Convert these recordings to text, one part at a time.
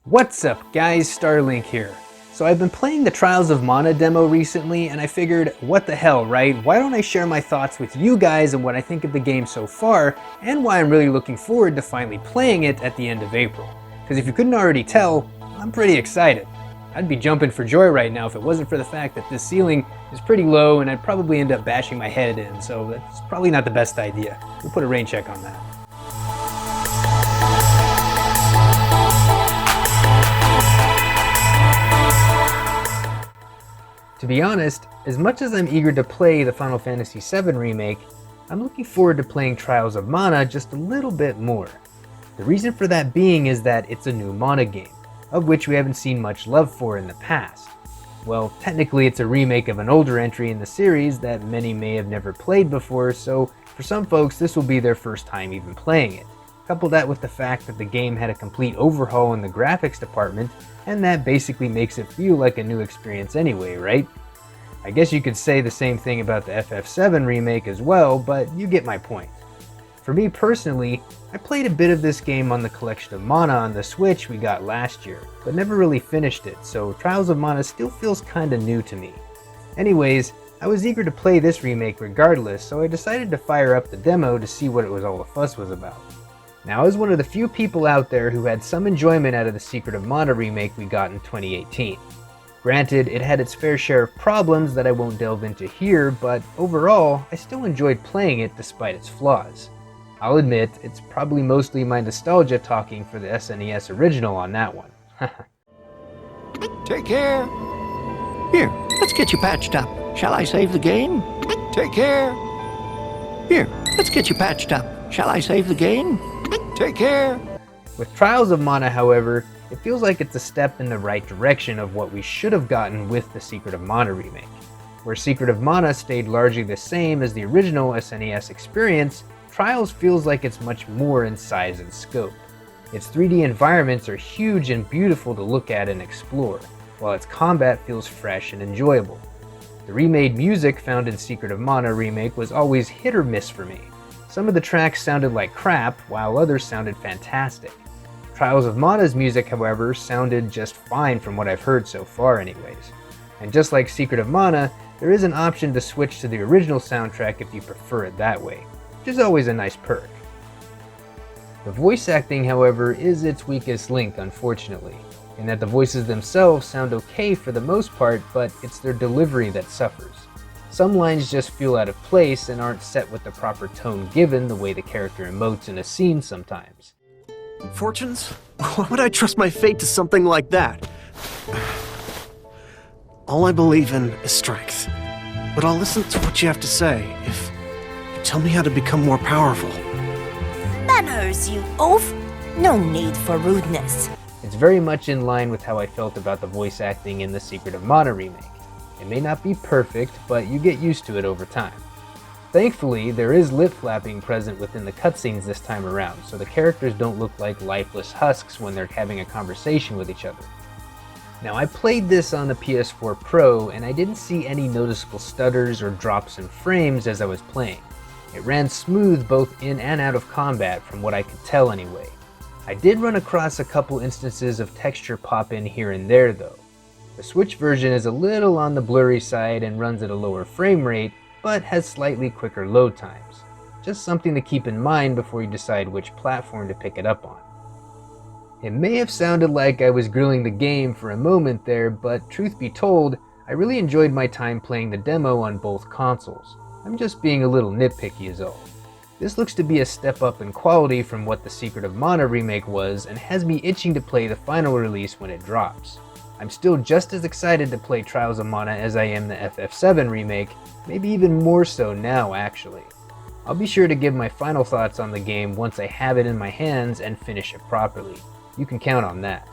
What's up guys, Starlink here. So I've been playing the Trials of Mana demo recently and I figured, what the hell, right? Why don't I share my thoughts with you guys and what I think of the game so far and why I'm really looking forward to finally playing it at the end of April. Because if you couldn't already tell, I'm pretty excited. I'd be jumping for joy right now if it wasn't for the fact that this ceiling is pretty low and I'd probably end up bashing my head in, so that's probably not the best idea. We'll put a rain check on that. To be honest, as much as I'm eager to play the Final Fantasy VII Remake, I'm looking forward to playing Trials of Mana just a little bit more. The reason for that being is that it's a new Mana game, of which we haven't seen much love for in the past. Well, technically it's a remake of an older entry in the series that many may have never played before, so for some folks this will be their first time even playing it. Couple that with the fact that the game had a complete overhaul in the graphics department, and that basically makes it feel like a new experience anyway, right? I guess you could say the same thing about the FF7 remake as well, but you get my point. For me personally, I played a bit of this game on the Collection of Mana on the Switch we got last year, but never really finished it, so Trials of Mana still feels kinda new to me. Anyways, I was eager to play this remake regardless, so I decided to fire up the demo to see what all the fuss was about. Now, I was one of the few people out there who had some enjoyment out of the Secret of Mana remake we got in 2018. Granted, it had its fair share of problems that I won't delve into here, but overall, I still enjoyed playing it despite its flaws. I'll admit, it's probably mostly my nostalgia talking for the SNES original on that one. Take care. Here, let's get you patched up. Shall I save the game? Take care. Here, let's get you patched up. Shall I save the game? Take care. With Trials of Mana, however, it feels like it's a step in the right direction of what we should have gotten with the Secret of Mana remake. Where Secret of Mana stayed largely the same as the original SNES experience, Trials feels like it's much more in size and scope. Its 3D environments are huge and beautiful to look at and explore, while its combat feels fresh and enjoyable. The remade music found in Secret of Mana remake was always hit or miss for me. Some of the tracks sounded like crap, while others sounded fantastic. Trials of Mana's music, however, sounded just fine from what I've heard so far anyways. And just like Secret of Mana, there is an option to switch to the original soundtrack if you prefer it that way, which is always a nice perk. The voice acting, however, is its weakest link, unfortunately, in that the voices themselves sound okay for the most part, but it's their delivery that suffers. Some lines just feel out of place and aren't set with the proper tone given the way the character emotes in a scene sometimes. Fortunes? Why would I trust my fate to something like that? All I believe in is strength. But I'll listen to what you have to say if you tell me how to become more powerful. Manners, you oaf! No need for rudeness. It's very much in line with how I felt about the voice acting in the Secret of Mana remake. It may not be perfect, but you get used to it over time. Thankfully, there is lip flapping present within the cutscenes this time around, so the characters don't look like lifeless husks when they're having a conversation with each other. Now, I played this on the PS4 Pro, and I didn't see any noticeable stutters or drops in frames as I was playing. It ran smooth both in and out of combat, from what I could tell anyway. I did run across a couple instances of texture pop in here and there though. The Switch version is a little on the blurry side and runs at a lower frame rate, but has slightly quicker load times. Just something to keep in mind before you decide which platform to pick it up on. It may have sounded like I was grilling the game for a moment there, but truth be told, I really enjoyed my time playing the demo on both consoles. I'm just being a little nitpicky is all. This looks to be a step up in quality from what the Secret of Mana remake was and has me itching to play the final release when it drops. I'm still just as excited to play Trials of Mana as I am the FF7 remake, maybe even more so now actually. I'll be sure to give my final thoughts on the game once I have it in my hands and finish it properly. You can count on that.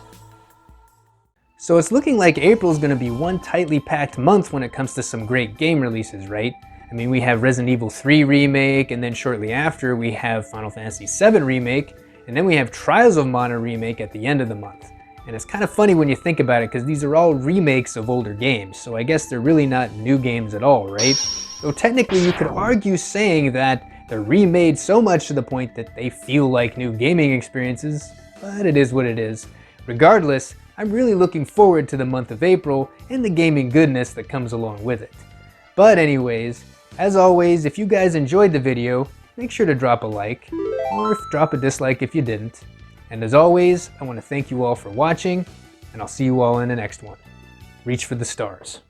So it's looking like April's going to be one tightly packed month when it comes to some great game releases, right? I mean, we have Resident Evil 3 remake, and then shortly after we have Final Fantasy VII remake, and then we have Trials of Mana remake at the end of the month. And it's kind of funny when you think about it because these are all remakes of older games, so I guess they're really not new games at all, right? So technically you could argue saying that they're remade so much to the point that they feel like new gaming experiences, but it is what it is. Regardless, I'm really looking forward to the month of April and the gaming goodness that comes along with it. But anyways, as always, if you guys enjoyed the video, make sure to drop a like, or drop a dislike if you didn't. And as always, I want to thank you all for watching, and I'll see you all in the next one. Reach for the stars.